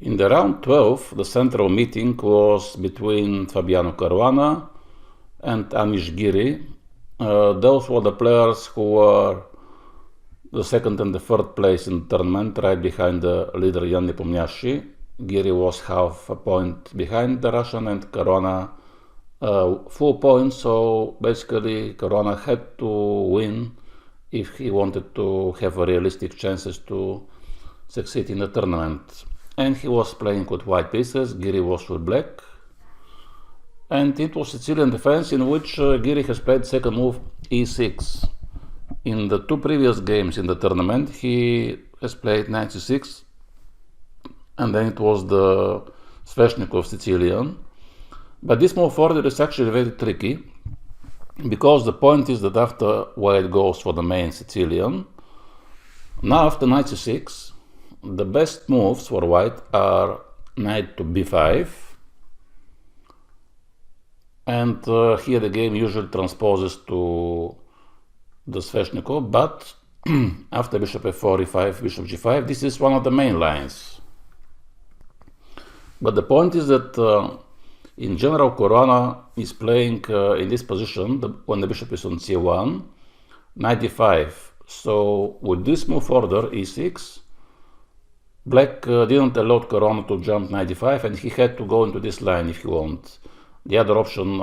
In the round 12, the central meeting was between Fabiano Caruana and Anish Giri. Those were the players who were the second and the third place in the tournament, right behind the leader Jan Nepomniachtchi. Giri was half a point behind the Russian and Caruana full points, so basically Caruana had to win if he wanted to have realistic chances to succeed in the tournament. And he was playing with white pieces, Giri was with black. And it was Sicilian defense in which Giri has played second move e6. In the two previous games in the tournament, he has played knight c6, and then it was the Svestnikov Sicilian. But this move further is actually very tricky, because the point is that after white goes for the main Sicilian, now after knight c6, the best moves for white are knight to b5, and here the game usually transposes to the Svestnikov, but after bishop f4, e5, bishop g5, this is one of the main lines. But the point is that in general, Caruana is playing in this position when the bishop is on c1, knight d5. So with this move order, e6, black didn't allow Caruana to jump knight d5, and he had to go into this line if he wants. The other option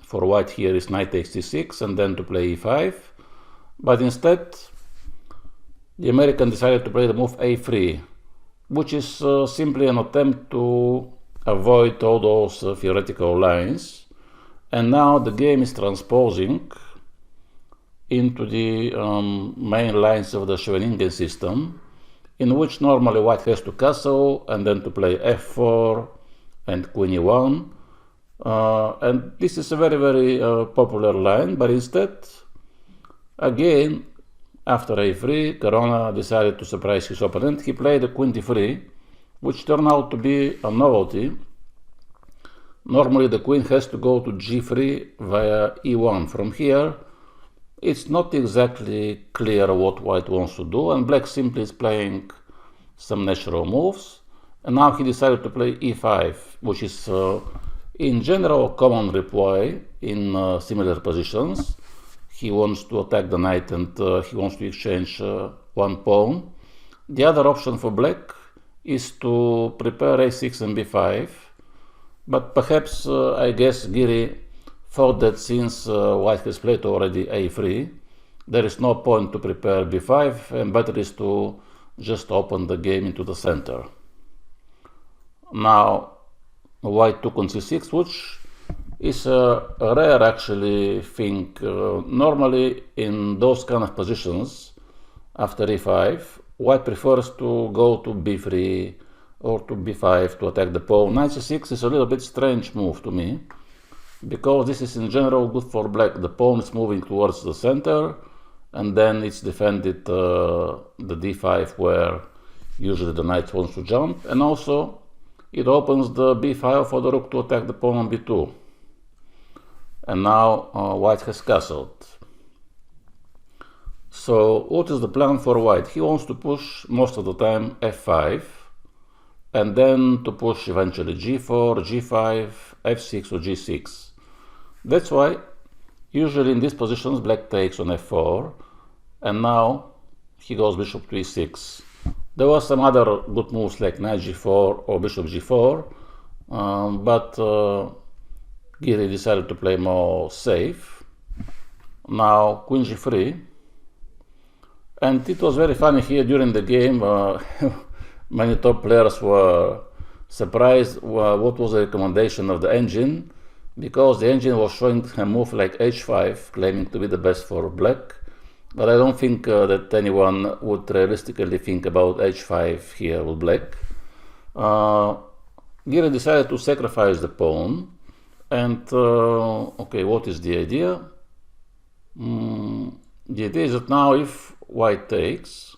for white here is knight takes c6 and then to play e5. But instead, the American decided to play the move a3, which is simply an attempt to avoid all those theoretical lines. And now the game is transposing into the main lines of the scheveningen system, in which normally white has to castle and then to play f4 and queen e1. And this is a very, very popular line, but instead, again, after a3, Caruana decided to surprise his opponent. He played a queen d3, which turned out to be a novelty. Normally the queen has to go to g3 via e1. From here, it's not exactly clear what white wants to do, and black simply is playing some natural moves. And now he decided to play e5, which is in general a common reply in similar positions. He wants to attack the knight and he wants to exchange one pawn. The other option for black is to prepare a6 and b5, but perhaps I guess Giri thought that since white has played already a3, there is no point to prepare b5, and better is to just open the game into the center. Now white took on c6, which is a rare actually thing. Normally in those kind of positions after e5, white prefers to go to b3 or to b5 to attack the pawn. Knight c6 is a little bit strange move to me, because this is in general good for black. The pawn is moving towards the center, and then it's defended the d5 where usually the knight wants to jump, and also it opens the b5 for the rook to attack the pawn on b2. And now white has castled. So what is the plan for white? He wants to push most of the time f5, and then to push eventually g4, g5, f6 or g6. That's why usually in these positions black takes on f4, and now he goes bishop to e6. There were some other good moves like knight g4 or bishop g4, but Giri decided to play more safe. Now queen g3, and it was very funny here during the game. Many top players were surprised what was the recommendation of the engine, because the engine was showing a move like h5, claiming to be the best for black. But I don't think that anyone would realistically think about h5 here with black. Giri decided to sacrifice the pawn. And okay, what is the idea? The idea is that now if white takes,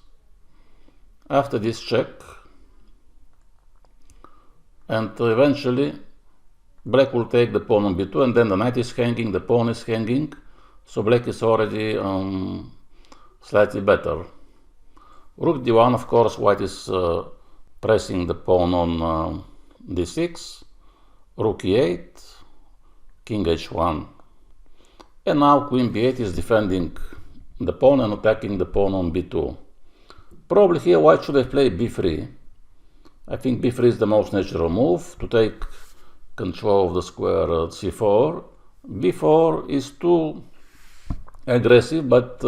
after this check, and eventually black will take the pawn on b2, and then the knight is hanging, the pawn is hanging, so black is already slightly better. Rook d1, of course, white is pressing the pawn on d6, rook e8, king h1. And now queen b8 is defending the pawn and attacking the pawn on b2. Probably here white should have played b3. I think b3 is the most natural move to take control of the square c4. b4 is too aggressive, but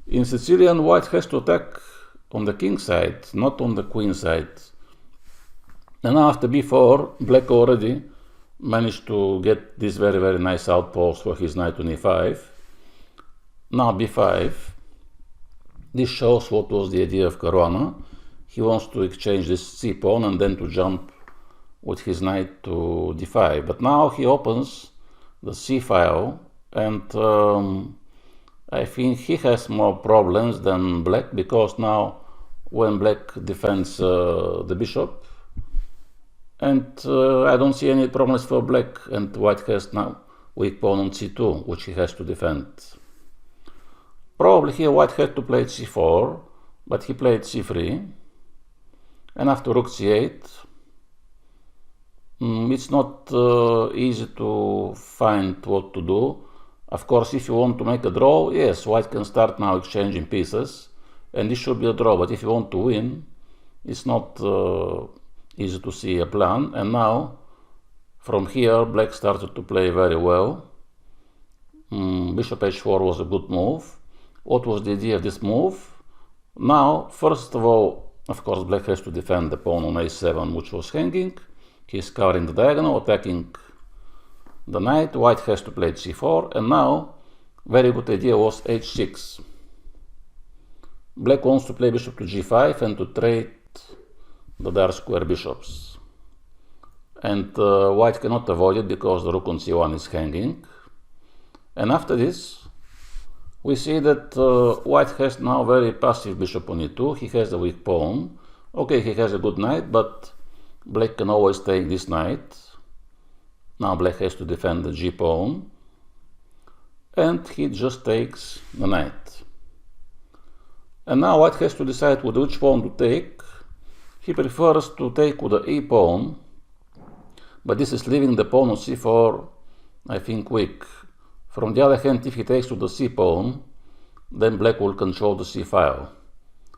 in Sicilian white has to attack on the king side, not on the queen side. And after b4, black already managed to get this very, very nice outpost for his knight on e5. Now b5. This shows what was the idea of Caruana. He wants to exchange this c-pawn and then to jump with his knight to d5. But now he opens the c-file, and I think he has more problems than black, because now when black defends the bishop, and I don't see any problems for black, and white has now weak pawn on c2, which he has to defend. Probably here white had to play c4, but he played c3, and after rook c8, it's not easy to find what to do. Of course, if you want to make a draw, yes, white can start now exchanging pieces, and this should be a draw, but if you want to win, it's not easy to see a plan. And now, from here, black started to play very well. Bishop h4 was a good move. What was the idea of this move? Now, first of all, of course, black has to defend the pawn on a7, which was hanging. He's covering the diagonal, attacking the knight. White has to play c4, and now, very good idea was h6. Black wants to play bishop to g5 and to trade the dark square bishops. And white cannot avoid it because the rook on c1 is hanging. And after this, we see that white has now very passive bishop on e2. He has a weak pawn. Okay, he has a good knight, but black can always take this knight. Now black has to defend the g pawn, and he just takes the knight. And now white has to decide with which pawn to take. He prefers to take with the e pawn, but this is leaving the pawn on c4, I think, weak. From the other hand, if he takes to the c pawn, then black will control the c file.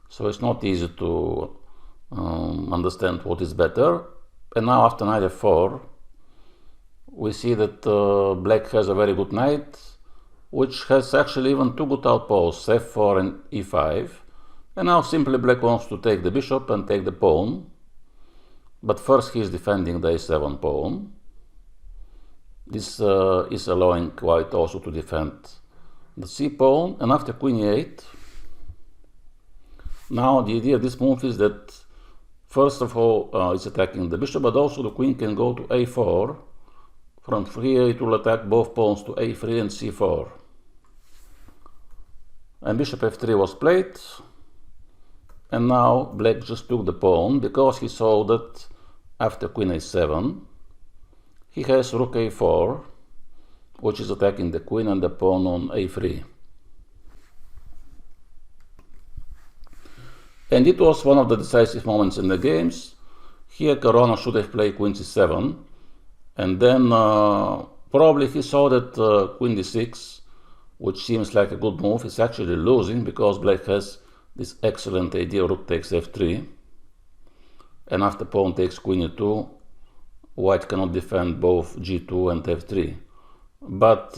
So it's not easy to understand what is better. And now after knight f4, we see that black has a very good knight, which has actually even two good outposts, f4 and e5. And now simply black wants to take the bishop and take the pawn. But first he is defending the a7 pawn. This is allowing white also to defend the c pawn. And after queen e8, now the idea of this move is that first of all it's attacking the bishop, but also the queen can go to a4. From here it will attack both pawns to a3 and c4. And bishop f3 was played. And now black just took the pawn because he saw that after queen a7, he has rook a4, which is attacking the queen and the pawn on a3. And it was one of the decisive moments in the games. Here Caruana should have played queen c7, and then probably he saw that queen d6, which seems like a good move, is actually losing because black has this excellent idea, rook takes f3, and after pawn takes queen e2, white cannot defend both g2 and f3. But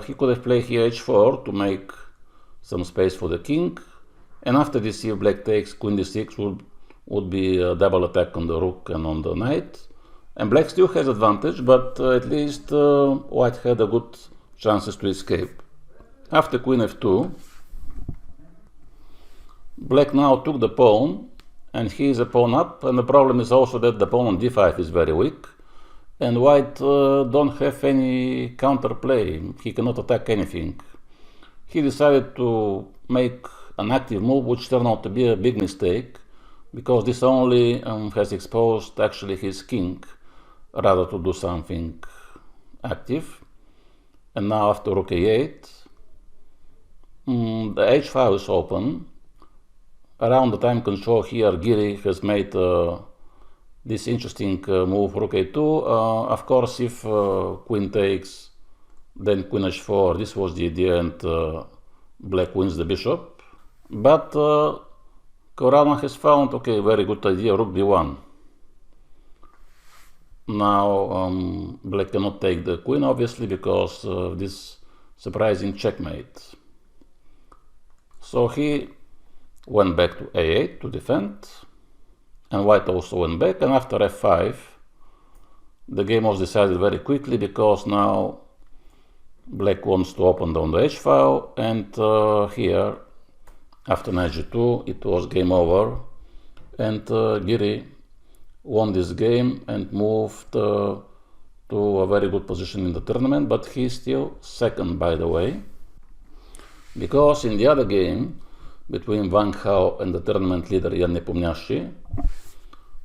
he could have played here h4 to make some space for the king, and after this, if black takes queen d6, would be a double attack on the rook and on the knight. And black still has advantage, but at least white had a good chances to escape. After queen f2, black now took the pawn, and he is a pawn up, and the problem is also that the pawn on d5 is very weak, and white don't have any counterplay. He cannot attack anything. He decided to make an active move, which turned out to be a big mistake, because this only has exposed actually his king, rather to do something active. And now after rook a8, the h file is open, around the time control here, Giri has made this interesting move rook a2. Of course, if queen takes, then queen h4, this was the idea, and black wins the bishop. But Caruana has found, okay, very good idea, rook b1. Now black cannot take the queen, obviously, because of this surprising checkmate. So he went back to a8 to defend, and white also went back, and after f5 the game was decided very quickly, because now black wants to open down the h-file, and here after knight g2 it was game over, and Giri won this game and moved to a very good position in the tournament, but he's still second, by the way, because in the other game between Wang Hao and the tournament leader Jan Nepomniachtchi,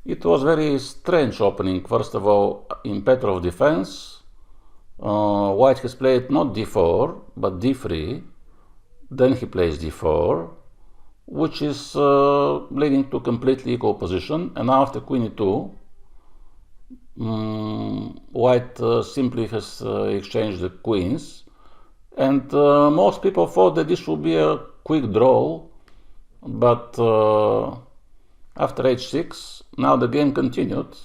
it was very strange opening. First of all, in Petrov defense, white has played not d4 but d3, then he plays d4, which is leading to completely equal position, and now after queen e2, white simply has exchanged the queens, and most people thought that this would be a quick draw, but after h6, now the game continued.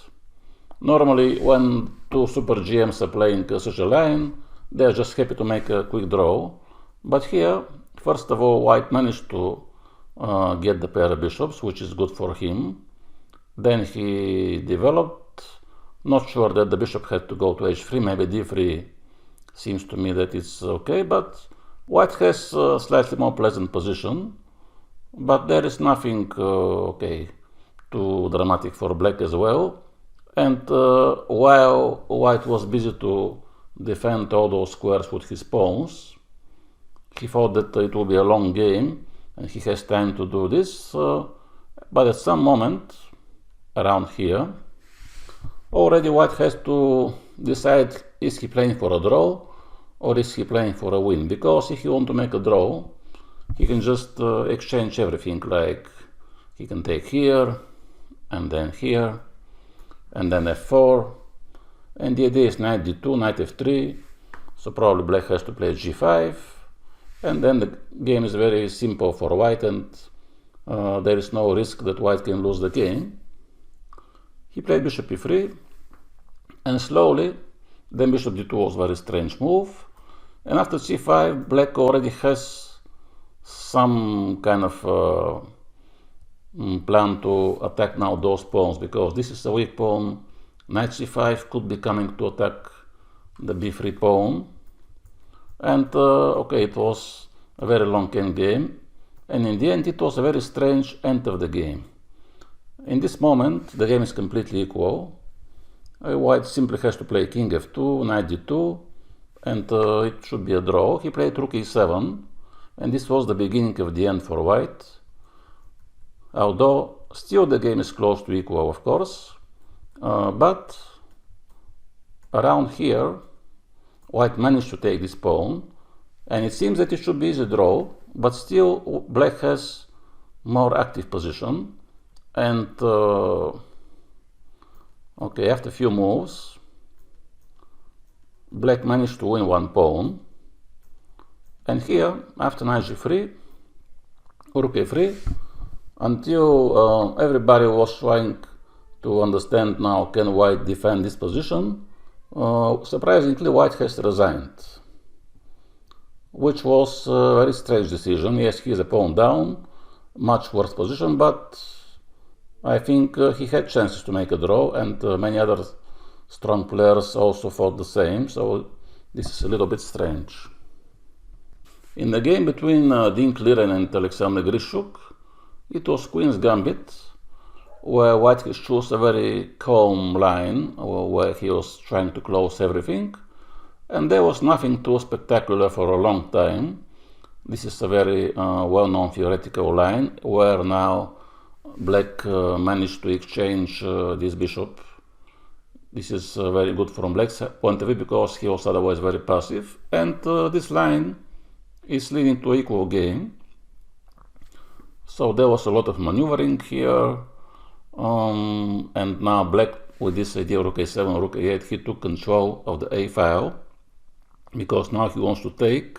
Normally, when two super GMs are playing such a line, they're just happy to make a quick draw, but here, first of all, white managed to get the pair of bishops, which is good for him. Then he developed, not sure that the bishop had to go to h3, maybe d3 seems to me that it's okay, but white has a slightly more pleasant position, but there is nothing okay, too dramatic for black as well. And while white was busy to defend all those squares with his pawns, he thought that it will be a long game and he has time to do this, but at some moment around here, already white has to decide, is he playing for a draw or is he playing for a win? Because if he wants to make a draw, he can just exchange everything, like he can take here and then here and then f4, and the idea is knight d2, knight f3, so probably black has to play g5, and then the game is very simple for white, and there is no risk that white can lose the game. He played bishop e3, and slowly, then bishop d2 was a very strange move, and after c5, black already has some kind of plan to attack now those pawns, because this is a weak pawn. Knight c5 could be coming to attack the b3 pawn, and okay, it was a very long game, and in the end it was a very strange end of the game. In this moment the game is completely equal. White simply has to play king f2, knight d2, and it should be a draw. He played rook e7, and this was the beginning of the end for white, although still the game is close to equal, of course, but around here white managed to take this pawn, and it seems that it should be easy draw, but still black has more active position, and okay, after a few moves black managed to win one pawn, and here after knight g3, rook a3, until everybody was trying to understand now, can white defend this position? Surprisingly, white has resigned, which was a very strange decision. Yes, he is a pawn down, much worse position, but I think he had chances to make a draw, and many other strong players also thought the same, so this is a little bit strange. In the game between Dean Clearen and Alexander Grishuk, it was Queen's Gambit, where white has chose a very calm line, where he was trying to close everything, and there was nothing too spectacular for a long time. This is a very well-known theoretical line, where now black managed to exchange this bishop. This is very good from black's point of view, because he was otherwise very passive, and this line is leading to an equal game. So there was a lot of maneuvering here, and now black, with this idea of rook a7, rook a8, he took control of the a file, because now he wants to take,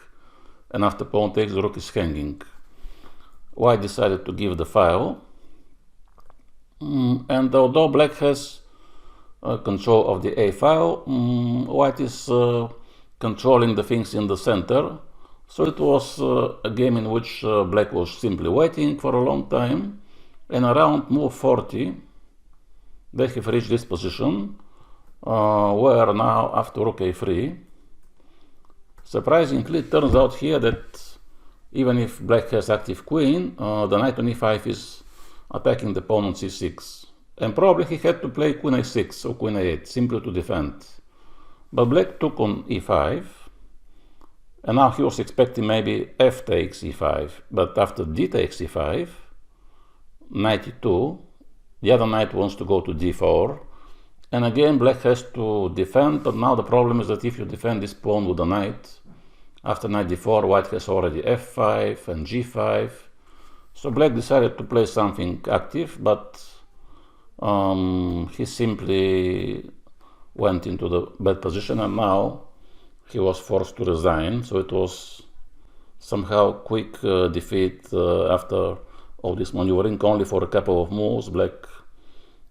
and after pawn takes, the rook is hanging. White decided to give the file, and although black has control of the a file, white is controlling the things in the center. So it was a game in which black was simply waiting for a long time, and around move 40 they have reached this position, where now after rook a3, surprisingly it turns out here that even if black has active queen, the knight on e5 is attacking the pawn on c6, and probably he had to play queen a6 or queen a8 simply to defend. But black took on e5, and now he was expecting maybe f takes e5, but after d takes e5, knight e2, the other knight wants to go to d4, and again black has to defend. But now the problem is that if you defend this pawn with the knight, after knight d4, white has already f5 and g5. So black decided to play something active, but he simply went into the bad position, and now he was forced to resign. So it was somehow quick defeat after all this maneuvering. Only for a couple of moves black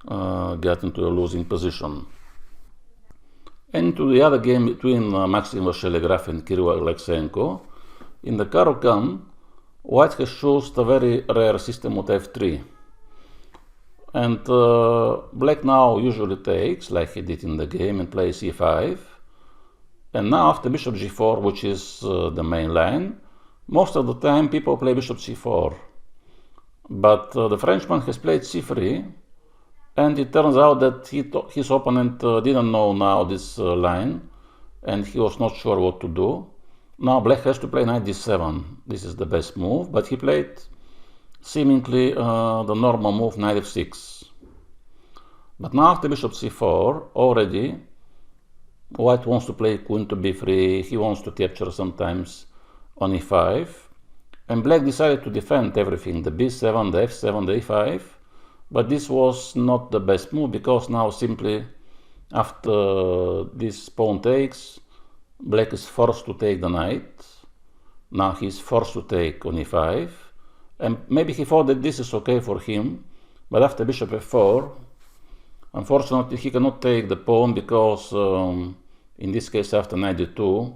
got into a losing position. And to the other game between Maxim Vassiliograf and Kirill Alexeyenko, in the Caro-Kann, white has chosen a very rare system with f3. And black now usually takes, like he did in the game, and plays e5. And now after bishop g4, which is the main line, most of the time people play bishop c4. But the Frenchman has played c3, and it turns out that his opponent didn't know now this line, and he was not sure what to do. Now black has to play knight d7. This is the best move, but he played seemingly the normal move, knight f6. But now after bishop c4, already white wants to play queen to b3, he wants to capture sometimes on e5, and black decided to defend everything, the b7, the f7, the e5, but this was not the best move, because now simply after this pawn takes, black is forced to take the knight. Now he's forced to take on e5, and maybe he thought that this is okay for him, but after bishop f4, unfortunately he cannot take the pawn, because in this case after knight d2,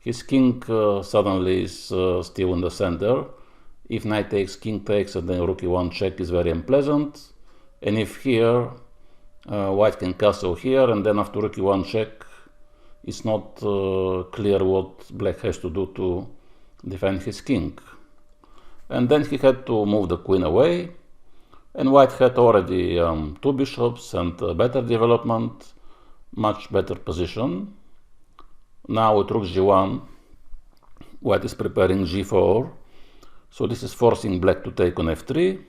his king suddenly is still in the center. If knight takes, king takes, and then rook e1 check is very unpleasant. And if here, white can castle here, and then after rook e1 check, it's not clear what black has to do to defend his king. And then he had to move the queen away, and white had already two bishops and better development, much better position. Now with rook g1, white is preparing g4, so this is forcing black to take on f3.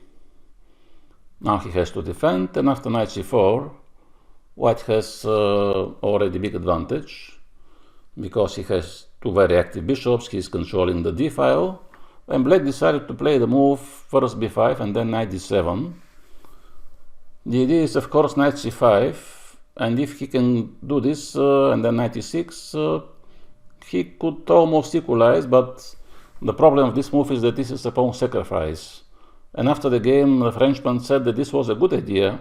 Now he has to defend, and after knight c4, white has already big advantage, because he has two very active bishops, he's controlling the d file, and black decided to play the move first b5 and then knight d7. The idea is, of course, knight c5, and if he can do this and then knight e6, he could almost equalize, but the problem of this move is that this is a pawn sacrifice. And after the game, the Frenchman said that this was a good idea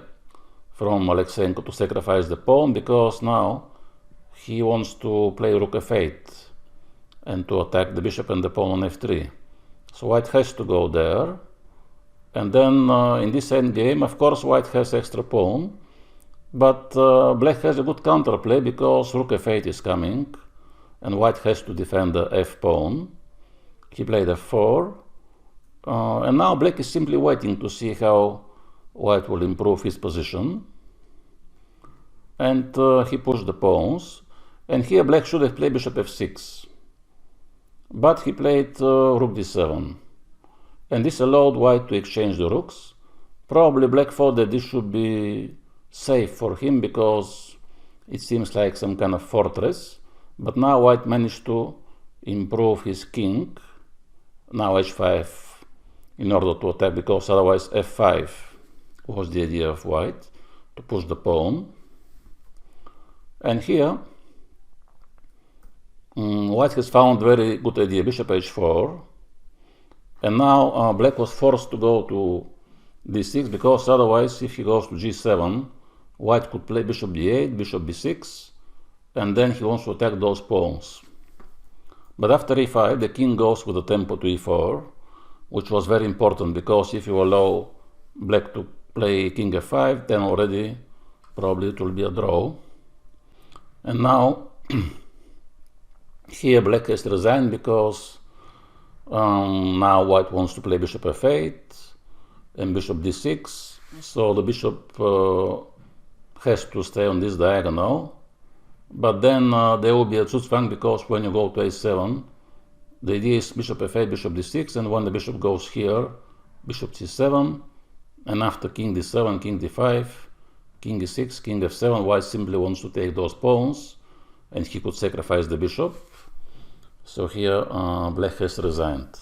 from Alexeyenko to sacrifice the pawn, because now he wants to play rook f8 and to attack the bishop and the pawn on f3. So white has to go there. And then in this endgame, of course, white has extra pawn, but black has a good counterplay, because rook f8 is coming, and white has to defend the f pawn. He played f4, and now black is simply waiting to see how white will improve his position. And he pushed the pawns, and here black should have played bishop f6, but he played rook d7, and this allowed white to exchange the rooks. Probably black thought that this should be safe for him, because it seems like some kind of fortress, but now white managed to improve his king. Now h5 in order to attack, because otherwise f5 was the idea of white, to push the pawn. And here white has found very good idea, bishop h4, and now black was forced to go to d6, because otherwise if he goes to g7, white could play bishop d8, bishop b6, and then he wants to attack those pawns. But after e5, the king goes with the tempo to e4, which was very important, because if you allow black to play king f5, then already probably it will be a draw. And now here black has resigned, because now white wants to play bishop f8 and bishop d6, so the bishop has to stay on this diagonal. But then there will be a Zugzwang, because when you go to a7, the idea is bishop f8, bishop d6, and when the bishop goes here, bishop c7, and after king d7, king d5, king e6, king f7, white simply wants to take those pawns, and he could sacrifice the bishop. So here black has resigned.